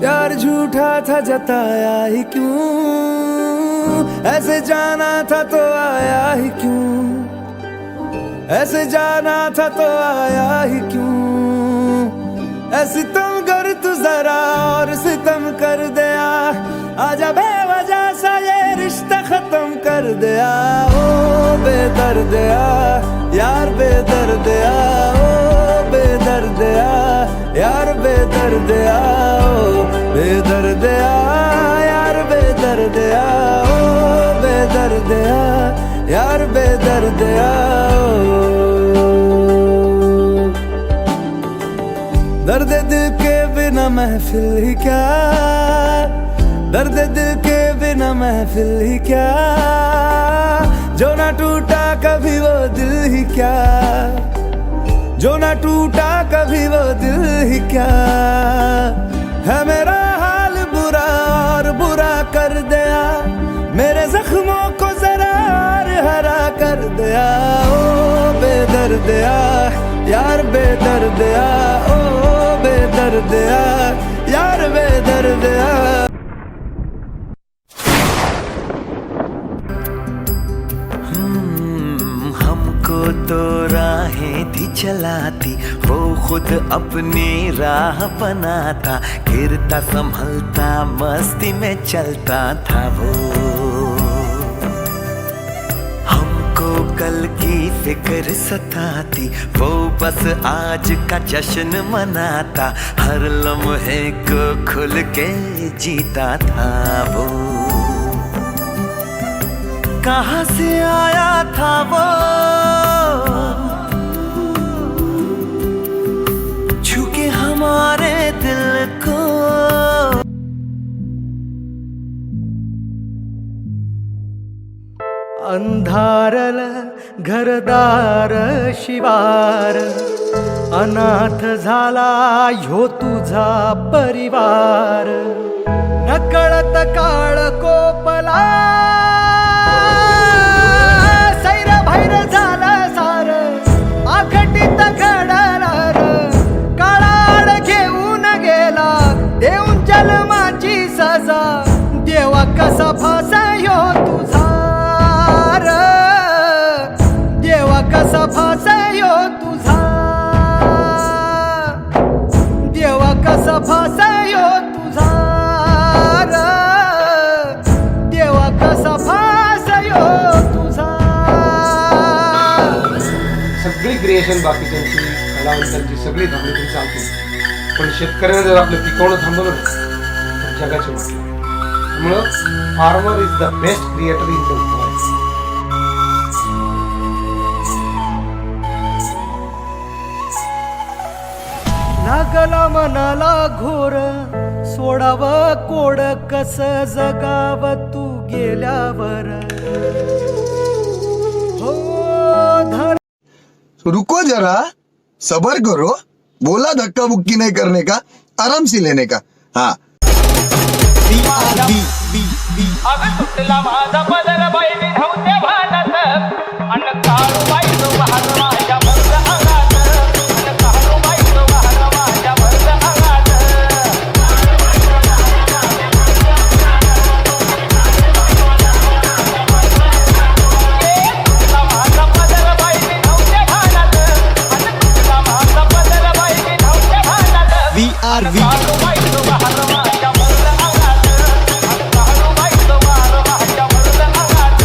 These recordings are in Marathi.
प्यार झूठा था जताया ही क्यों, ऐसे जाना था तो आया ही क्यों, ऐसे जाना था तो आया ही क्यों। ऐसी तुम कर तू जरा और सितम कर दिया, आजा बेवजह सा ये रिश्ता खत्म कर दिया। ओ बेदर्दिया यार बेदर्दिया, ओ बेदर्दिया यार बेदर्दिया, ओ बेदर्दिया यार बेदर्दिया, ओ बेदर्दिया यार बेदर्दिया। दर्द दिल के बिना महफिल ही क्या, दर्द दिल के बिना महफिल ही क्या, जो ना टूटा कभी वो दिल ही क्या, जो ना टूटा कभी वो दिल ही क्या। है मेरा हाल बुरा और बुरा कर दिया, मेरे जख्मों को जरा और हरा कर दिया। ओ बेदर्दिया यार बेदर्दिया, ओ बेदर्दिया यार बेदर्दिया। हमको तो राहें थी चलाती, वो खुद अपनी राह बनाता, गिरता संभलता मस्ती में चलता था वो। हमको कल की फिक्र सताती, वो बस आज का जश्न मनाता, हर लम्हे को खुल के जीता था वो। कहाँ से आया था वो, छूके हमारे दिल को। अंधारल घरदार शिवार, अनाथ झाला ह्यो तुझा परिवार। नकळत काळ कोपला, सैर भैर झालं सार, आघटित घडणार। काळाड घेऊन गेला देऊन जन्माची सजा, देवा कसा फासायो तुझा, देवा कसा फासायो तुझा, देवा कसा फासायो तुझा, देवा कसा फासायो तुझा। सगळी क्रिएशन बाकीच्यांची कलावंतांची सगळी थांबली तरी चालतील, पण शेतकऱ्याने जर आपलं पिकवणं थांबवलं तर जगाची वाटलं। त्यामुळं farmer is the best creator in the world. लागला मनाला घोर, सोडावं कोड कस जगाव तू गेल्यावर। हो धन रुको जरा, सबर करो, बोला धक्का बुक्की नहीं करने का, आराम से लेने का। हाँ अगं सुटला माझा पदर बाई विधवते भानात, अन काळू बाई तो वाहन माझ्या भरत अंगात, अन काळू बाई तो वाहन माझ्या भरत अंगात। सुटला माझा पदर बाई विधवते भानात, अन सुटला माझा पदर बाई विधवते भानात। काळू बाई तो वाहन माझ्या भरत अंगात, अन काळू बाई तो वाहन माझ्या भरत अंगात।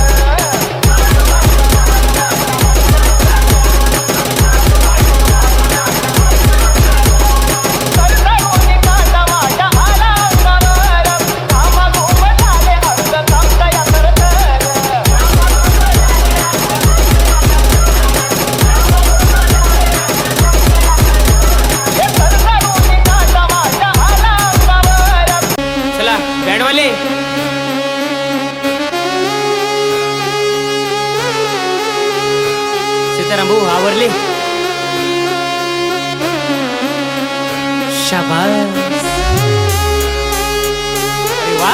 सरदारोनी कांदा माझ्या आला अंगावर, कामा घुम झाले अर्ध कामतया सरतर। हे सरदारोनी कांदा माझ्या आला अंगावर। चला बँडवाले, सीताराम भाऊ आवरले? शाबास, अरे वा।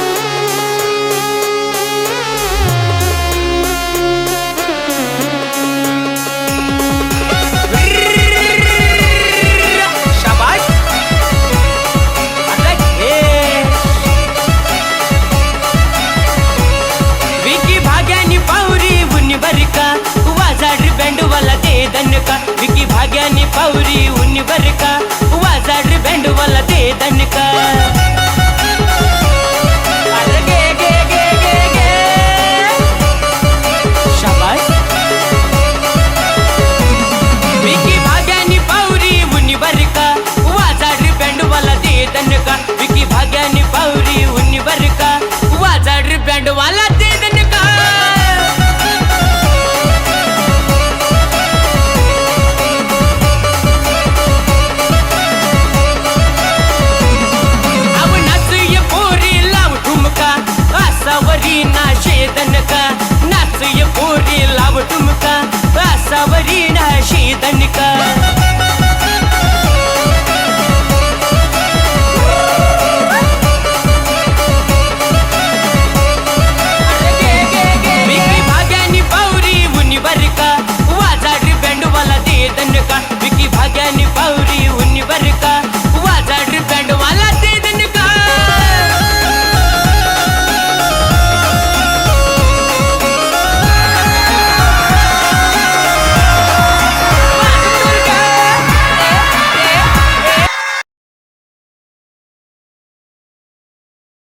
शाबास, आता घे। आवरी उन्नी बर का वाजाड बँड वाला दे